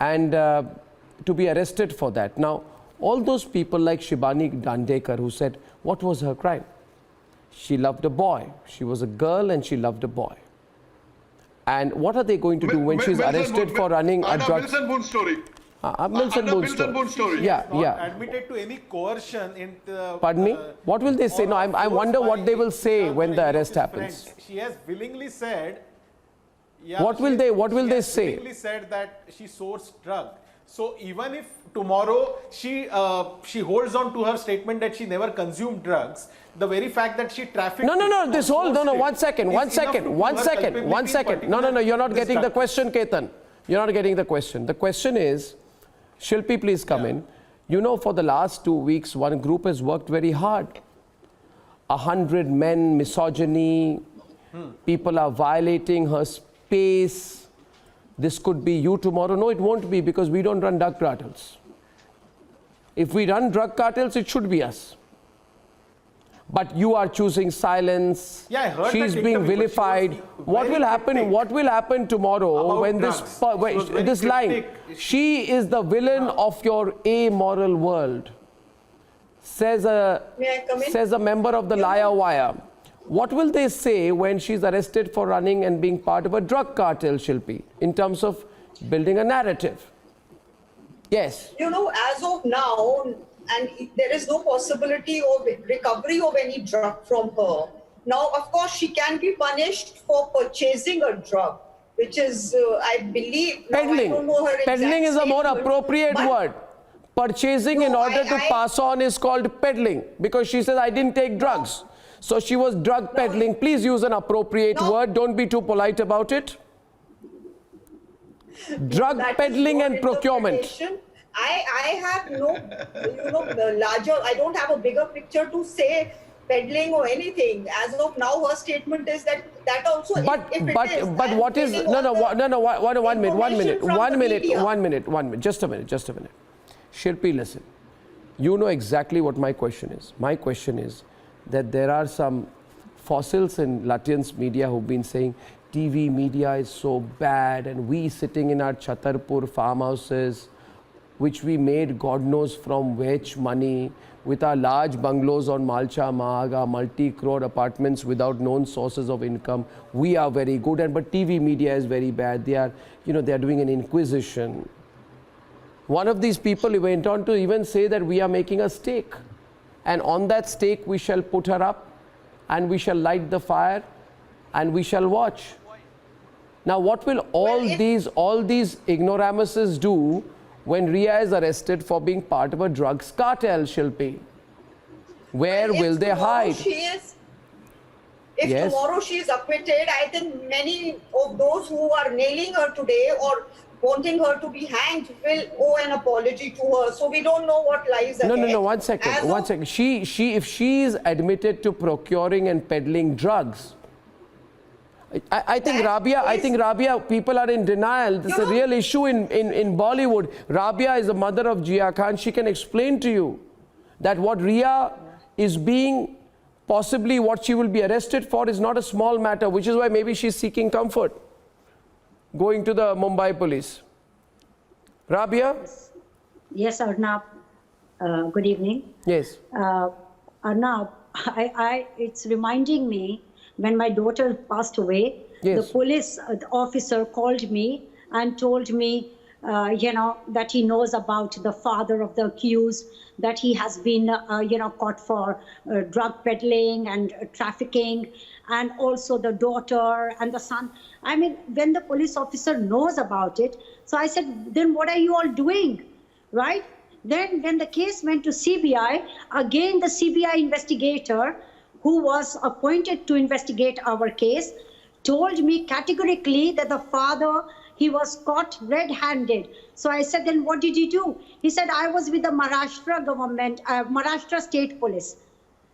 and to be arrested for that. Now, all those people like Shibani Dandekar who said, what was her crime? She loved a boy. She was a girl and she loved a boy. And what are they going to do when she's arrested for running a drug? Milson Boone story. Milson Boone story. Yeah. Admitted to any coercion in the... Pardon me? What will they say? No, I wonder what they will say when the arrest happens. She has willingly said... Yeah, what will they say? Willingly said that she sourced drug. So even if tomorrow she holds on to her statement that she never consumed drugs, the very fact that she trafficked... No, one second. No, you're not getting the question, Ketan. You're not getting the question. The question is, Shilpi, please come in. You know, for the last 2 weeks, one group has worked very hard. 100 men, misogyny, people are violating her space. This could be you tomorrow. No, it won't be, because we don't run drug cartels. If we run drug cartels, it should be us. But you are choosing silence. Yeah, I heard she's being vilified. What will happen? What will happen tomorrow when this line? She is the villain of your amoral world. Says a member of the Liar Wire. What will they say when she's arrested for running and being part of a drug cartel, Shilpi, in terms of building a narrative? Yes. You know, as of now, and there is no possibility of recovery of any drug from her. Now, of course, she can be punished for purchasing a drug, which is, I believe... Peddling. I don't know her exact Peddling is a more statement, appropriate word. Purchasing in order to pass on is called peddling, because she says, I didn't take drugs. So she was drug peddling. Please use an appropriate word. Don't be too polite about it. Drug peddling and procurement. I have no, larger, I don't have a bigger picture to say peddling or anything. As of now, her statement is that also, but what is, one minute, just a minute. Shilpi, listen, you know exactly what my question is. My question is that there are some fossils in Latvian's media who've been saying TV media is so bad, and we sitting in our Chhatarpur farmhouses, which we made God knows from which money, with our large bungalows on Malcha Marg, our multi-crore apartments without known sources of income, we are very good, but TV media is very bad. They are, they are doing an inquisition. One of these people went on to even say that we are making a stake, and on that stake we shall put her up, and we shall light the fire, and we shall watch. Now, what will all these ignoramuses do when Ria is arrested for being part of a drugs cartel, Shilpi? Where will they hide? If tomorrow she is acquitted, I think many of those who are nailing her today or wanting her to be hanged will owe an apology to her. So we don't know what lies ahead. No, one second. If she is admitted to procuring and peddling drugs, I think Rabia, people are in denial. This is a real issue in Bollywood. Rabia is the mother of Jiah Khan. She can explain to you that what Ria is being, possibly what she will be arrested for, is not a small matter, which is why maybe she's seeking comfort, going to the Mumbai police. Rabia? Yes, Arnab. Good evening. Yes. Arnab, it's reminding me, when my daughter passed away, the police officer called me and told me, that he knows about the father of the accused, that he has been, caught for drug peddling and trafficking, and also the daughter and the son. I mean, when the police officer knows about it, so I said, then what are you all doing, right? Then when the case went to CBI, again the CBI investigator, who was appointed to investigate our case, told me categorically that the father, he was caught red-handed. So I said, then what did you do? He said, I was with the Maharashtra government, Maharashtra State Police.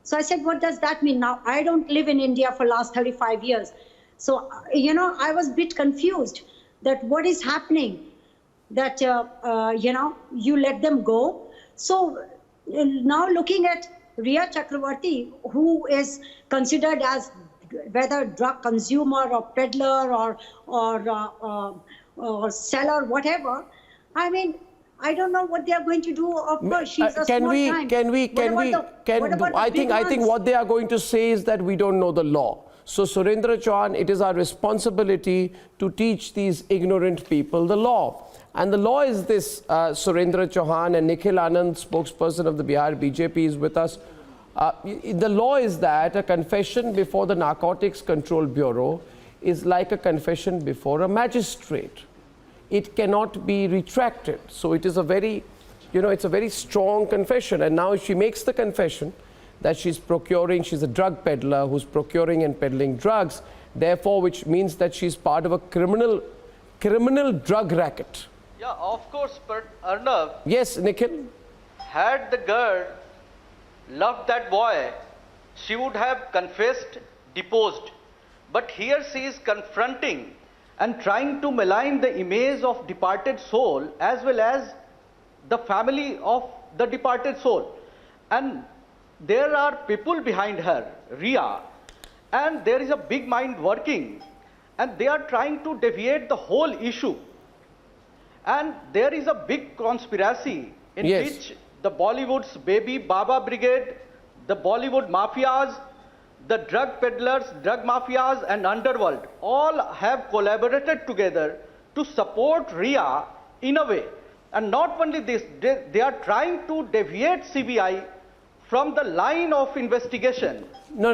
So I said, what does that mean? Now, I don't live in India for the last 35 years. So, I was a bit confused that what is happening, that, you let them go. So now looking at Ria Chakravarti, who is considered as whether drug consumer or peddler or seller, whatever, I mean, I don't know what they are going to do. Of course, she's a small time. I think what they are going to say is that we don't know the law. So Surendra Chauhan, it is our responsibility to teach these ignorant people the law. And the law is this, Surendra Chauhan and Nikhil Anand, spokesperson of the Bihar BJP, is with us. The law is that a confession before the Narcotics Control Bureau is like a confession before a magistrate. It cannot be retracted. So it is a very, it's a very strong confession. And now she makes the confession that she's a drug peddler who's procuring and peddling drugs, therefore, which means that she's part of a criminal drug racket. Yeah, of course, but Arnav. Yes, Nikhil? Had the girl loved that boy, she would have confessed, deposed. But here she is confronting and trying to malign the image of departed soul as well as the family of the departed soul. And there are people behind her, Ria, and there is a big mind working, and they are trying to deviate the whole issue. And there is a big conspiracy in which the Bollywood's baby Baba Brigade, the Bollywood mafias, the drug peddlers, drug mafias and underworld all have collaborated together to support Ria in a way. And not only this, they are trying to deviate CBI from the line of investigation. Again,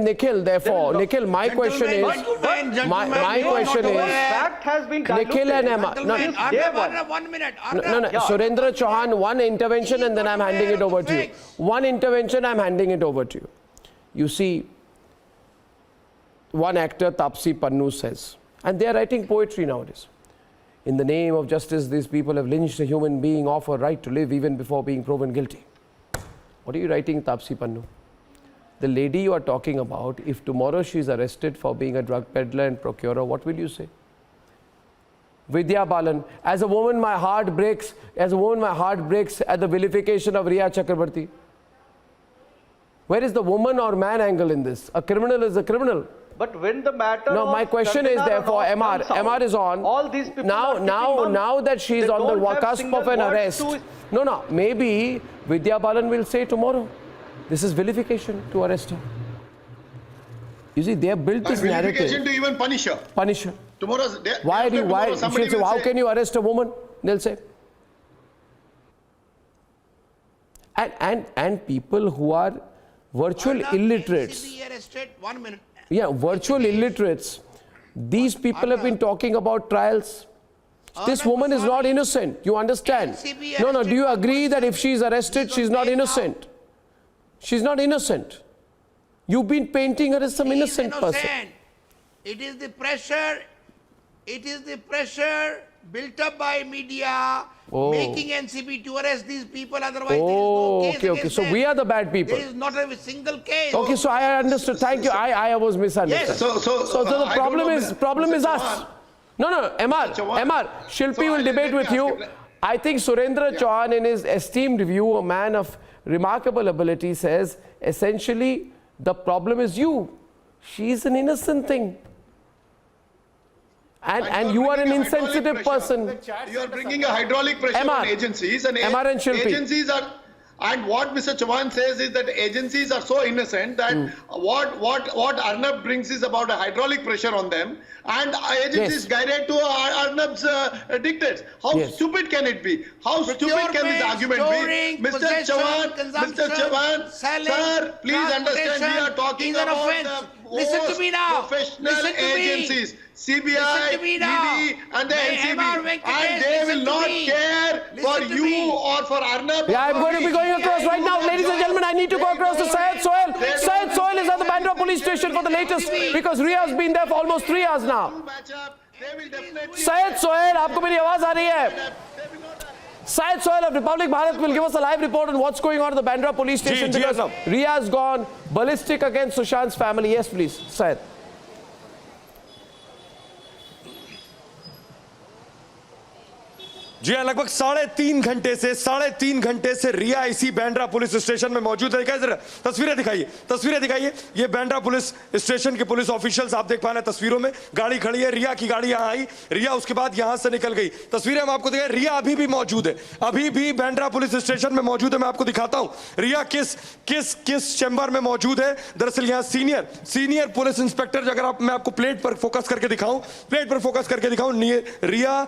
Nikhil, Nikhil, my question is, fact has been diluted. Nikhil and Emma, Surendra Chauhan, one intervention and then I'm handing it over to you. One intervention, I'm handing it over to you. You see, one actor, Taapsee Pannu, says, and they are writing poetry nowadays. In the name of justice, these people have lynched a human being of a right to live even before being proven guilty. What are you writing, Taapsee Pannu? The lady you are talking about, if tomorrow she is arrested for being a drug peddler and procurer, what will you say? Vidya Balan, as a woman my heart breaks at the vilification of Ria Chakrabarti. Where is the woman or man angle in this? A criminal is a criminal. But when the matter my question is therefore, MR is on. All these people now that she is on the cusp of an arrest. Maybe Vidya Balan will say tomorrow, this is vilification to arrest her. You see, they have built this narrative. Vilification to even punish her. Punish her. Why? She'll say, how can you arrest a woman? They'll say. And people who are virtual illiterates. Arrested. 1 minute. Yeah, virtual illiterates. These people have been talking about trials. This woman is not innocent. You understand? No. Do you agree that if she is arrested, she is not innocent? She is not innocent. You've been painting her as some innocent person. It is the pressure. It is the pressure built up by media making NCB to arrest these people. Otherwise, there is no case against them. So we are the bad people. There is not a single case. Okay, so I understood. Thank you. I was misunderstood. Yes. So the problem is us. No, MR, Shilpi will debate with you. I think Surendra Chauhan, in his esteemed view, a man of remarkable ability, says essentially the problem is you. She is an innocent thing. And you are an insensitive person. You are bringing a hydraulic pressure on agencies, and agencies are. And what Mr. Chauhan says is that agencies are so innocent that what Arnab brings is about a hydraulic pressure on them, and agencies guided to Arnab's dictates. How stupid can it be? How stupid can this argument be? Mr. Chauhan, sir, please understand, we are talking about the most professional agencies. CBI, ED and the NCB, and they will not care for you or for Arnab. Yeah, I'm going to be going across right now. Ladies and gentlemen, I need to go across to Syed Sohail. Syed Sohail is at the Bandra police station for the latest, because Ria has been there for almost 3 hours now. Syed Sohail, aapko meri awaaz aa rahi hai? Syed Sohail of Republic Bharat will give us a live report on what's going on at the Bandra police station, because Ria has gone ballistic against Sushant's family. Yes, please, Syed. जी हाँ, लगभग 3.5 घंटे से रिया इसी Bandra police station में मौजूद है। जरा तस्वीरें दिखाइए। ये बांद्रा पुलिस स्टेशन के पुलिस ऑफिशियल्स आप देख पा रहे हैं तस्वीरों में। गाड़ी खड़ी है, रिया की गाड़ी यहाँ आई, रिया उसके बाद यहाँ से निकल गई। तस्वीरें हम आपको दिखाएं, रिया अभी भी मौजूद है, अभी भी बांद्रा पुलिस स्टेशन में मौजूद है। मैं आपको दिखाता हूँ रिया किस चैम्बर में मौजूद है। दरअसल यहाँ सीनियर पुलिस इंस्पेक्टर, अगर मैं आपको प्लेट पर फोकस करके दिखाऊं, रिया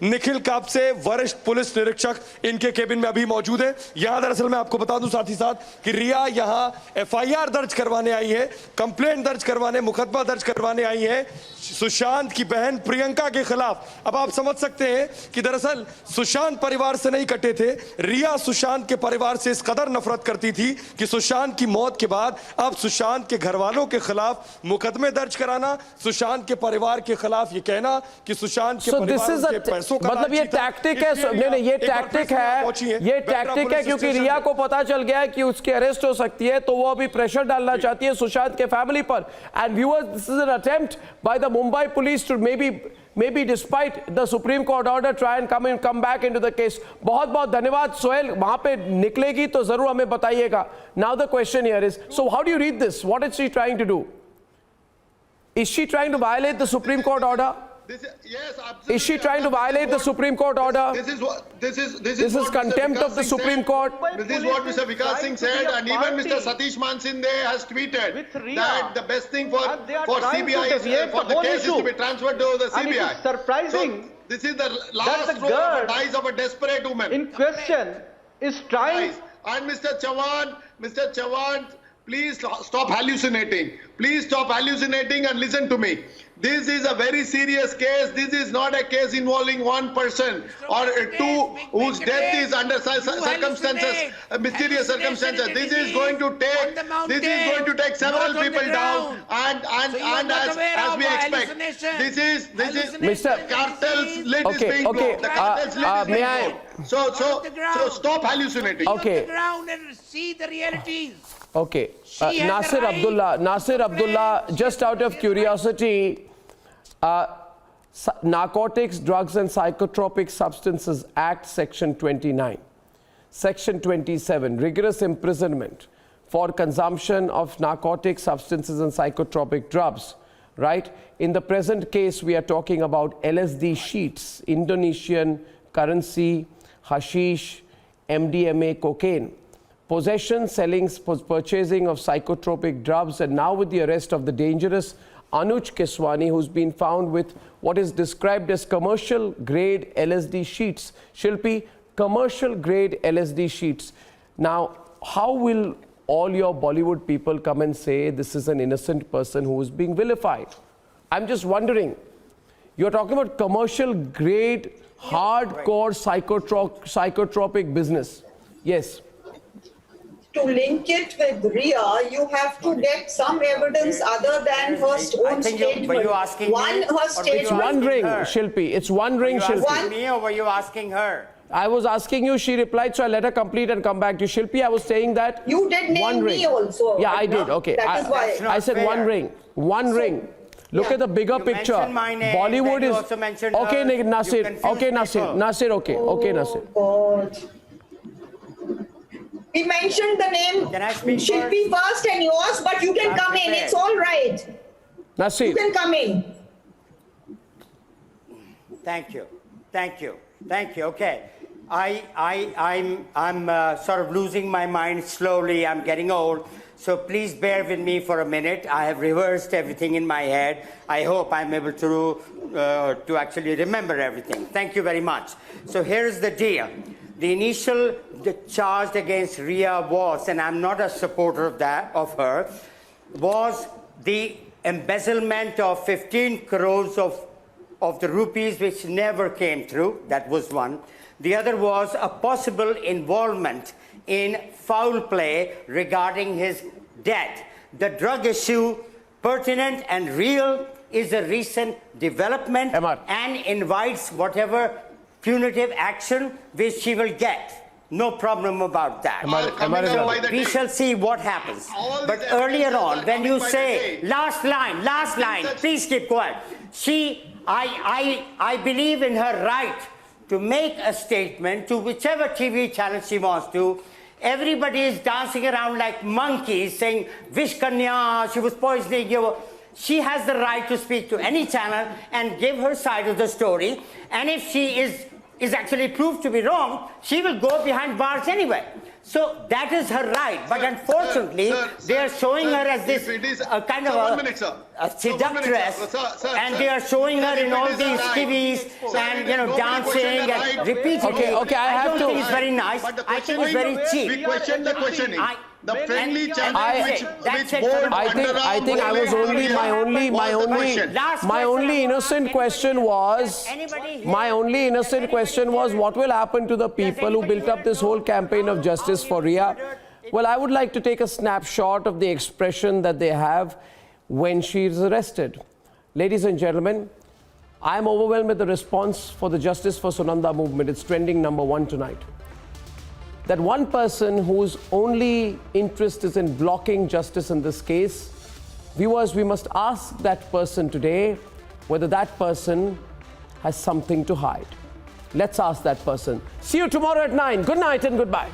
निखिल कापसे वरिष्ठ पुलिस निरीक्षक इनके केबिन में अभी मौजूद है। यहां दरअसल मैं आपको बता दूं साथ ही साथ कि रिया यहां एफआईआर दर्ज करवाने आई है, कंप्लेंट दर्ज करवाने, मुकदमा दर्ज करवाने आई है सुशांत की बहन प्रियंका के खिलाफ। अब आप समझ सकते हैं कि दरअसल सुशांत परिवार से नहीं कटे थे, रिया सुशांत के परिवार से इस कदर नफरत करती थी कि सुशांत की मौत के बाद अब सुशांत के घर वालों के खिलाफ मुकदमे दर्ज कराना, सुशांत के परिवार के खिलाफ ये कहना कि सुशांत के परिवार के पैसों का मतलब ये टैक्टिक है। नहीं, ये टैक्टिक है क्योंकि रिया को पता चल गया है कि उसकी अरेस्ट हो सकती है, तो वो अभी प्रेशर डालना चाहती है सुशांत के फैमिली पर। And viewers, this is an attempt by the Mumbai police to maybe despite the Supreme Court order try and come back into the case. बहुत धन्यवाद सोहेल, वहां पे निकलेगी तो जरूर हमें बताइएगा। Now the question here is, so how do you read this? What is she trying to do? Is she trying to violate the Supreme Court order? Yes, absolutely. Is she trying to violate the Supreme Court order? This is contempt of the Supreme Court. This is what Mr. Vikas Singh said, and even Mr. Satish Mansinde has tweeted that the best thing for CBI is for the case is to be transferred to the CBI. And it is surprising. So this is the last throw of the dice of a desperate woman. In question is trying. And Mr. Chavan, please stop hallucinating. Please stop hallucinating and listen to me. This is a very serious case. This is not a case involving one person or two whose death is under circumstances, mysterious circumstances. This is going to take several people down, and as we expect, this is Mr. cartel's lid is being blown. The cartel's lid is being blown. So stop hallucinating. Okay. Ground and see the realities. Okay. Nasir Abdullah, just out of curiosity, Narcotics, Drugs and Psychotropic Substances Act Section 29, Section 27, rigorous imprisonment for consumption of narcotic substances and psychotropic drugs, right? In the present case, we are talking about LSD sheets, Indonesian currency, hashish, MDMA, cocaine, possession, selling, purchasing of psychotropic drugs, and now with the arrest of the dangerous Anuj Keswani, who's been found with what is described as commercial grade LSD sheets. Shilpi, commercial grade LSD sheets. Now, how will all your Bollywood people come and say this is an innocent person who is being vilified? I'm just wondering, you're talking about commercial grade, hardcore psychotropic business. Yes. To link it with Ria, you have to get some evidence other than her own statement. Were you asking me? It's one ring, Shilpi. It's one ring, Shilpi. Were you asking me or were you asking her? I was asking you, she replied, so I let her complete and come back to Shilpi. I was saying that you did name me also. Yeah, I did. Okay. That is why. I said fair. One ring. One ring. Look at the bigger picture. My name, Bollywood is also mentioned okay, her. Nasir. Okay, Nasir. Nasir, okay. Okay, Nasir. God. We mentioned the name Shilpi first and yours, but you can come in. It's all right. Nasir. You can come in. Thank you. Okay. I'm sort of losing my mind slowly. I'm getting old. So please bear with me for a minute. I have reversed everything in my head. I hope I'm able to actually remember everything. Thank you very much. So here's the deal. The initial charge against Ria was, and I'm not a supporter of her, was the embezzlement of 15 crores of the rupees which never came through. That was one. The other was a possible involvement in foul play regarding his death. The drug issue, pertinent and real, is a recent development and invites whatever punitive action which she will get. No problem about that. We shall see what happens. But earlier on, when you say, last line, please keep quiet. I believe in her right to make a statement to whichever TV channel she wants to. Everybody is dancing around like monkeys saying, Vish Kanya, she was poisoning you. She has the right to speak to any channel and give her side of the story. And if she is actually proved to be wrong, she will go behind bars anyway. So that is her right. But unfortunately, they are showing her as this kind of a seductress, and they are showing her in all these TVs and dancing and repeatedly. Okay, I don't think it's very nice. I think it's very cheap. We question the questioning. The friendly channel which I think I was only my only innocent question was what will happen to the people who built up this whole campaign of justice for Riya? Well, I would like to take a snapshot of the expression that they have when she is arrested. Ladies and gentlemen, I am overwhelmed with the response for the Justice for Sunanda movement. It's trending #1 tonight. That one person whose only interest is in blocking justice in this case, viewers, we must ask that person today whether that person has something to hide. Let's ask that person. See you tomorrow at 9. Good night and goodbye.